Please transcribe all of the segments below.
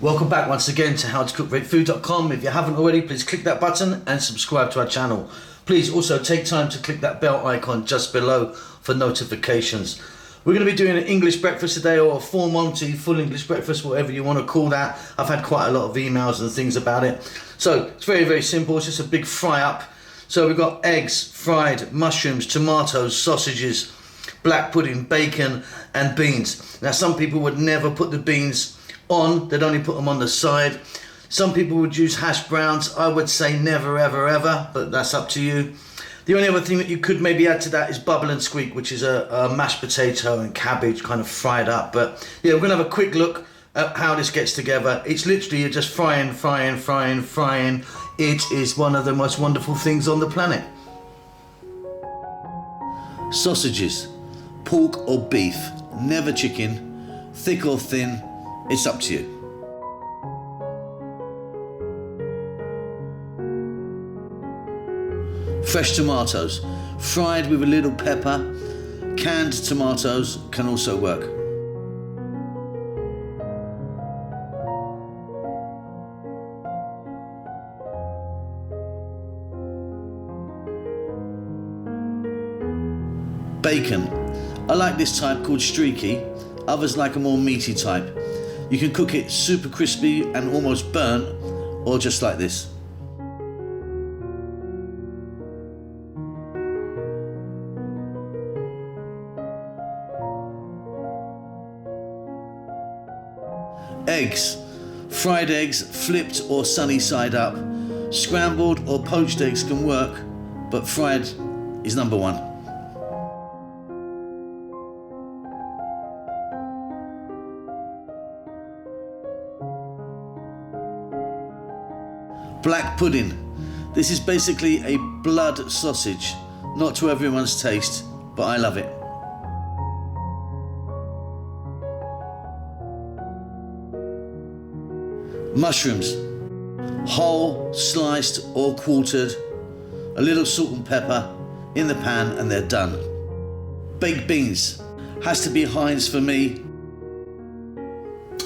Welcome back once again to howtocookgreatfood.com. If you haven't already, please click that button and subscribe to our channel. Please also take time to click that bell icon just below for notifications. We're going to be doing an English breakfast today, or a full Monty, full English breakfast, whatever you want to call that. I've had quite a lot of emails and things about it. So it's very, very simple. It's just a big fry up. So we've got eggs, fried, mushrooms, tomatoes, sausages, black pudding, bacon and beans. Now some people would never put the beans on, they'd only put them on the side. Some people would use hash browns. I would say never ever ever, but that's up to you. The only other thing that you could maybe add to that is bubble and squeak, which is a mashed potato and cabbage kind of fried up. But yeah, we're gonna have a quick look at how this gets together. It's literally just frying. It is one of the most wonderful things on the planet. Sausages, pork or beef, never chicken, thick or thin, it's up to you. Fresh tomatoes, fried with a little pepper. Canned tomatoes can also work. Bacon. I like this type called streaky. Others like a more meaty type. You can cook it super crispy and almost burnt, or just like this. Eggs. Fried eggs, flipped or sunny side up. Scrambled or poached eggs can work, but fried is number one. Black pudding. This is basically a blood sausage. Not to everyone's taste, but I love it. Mushrooms. Whole, sliced or quartered. A little salt and pepper in the pan and they're done. Baked beans. Has to be Heinz for me.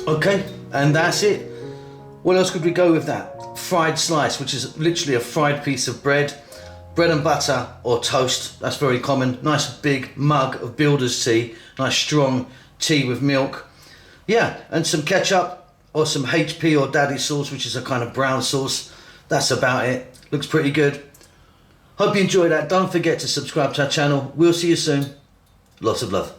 Okay, and that's it. What else could we go with that? Fried slice, which is literally a fried piece of bread and butter or toast. That's very common. Nice big mug of builder's tea, nice strong tea with milk. Yeah, and some ketchup or some HP or Daddy sauce, which is a kind of brown sauce. That's about it. Looks pretty good. Hope you enjoyed that. Don't forget to subscribe to our channel. We'll see you soon. Lots of love.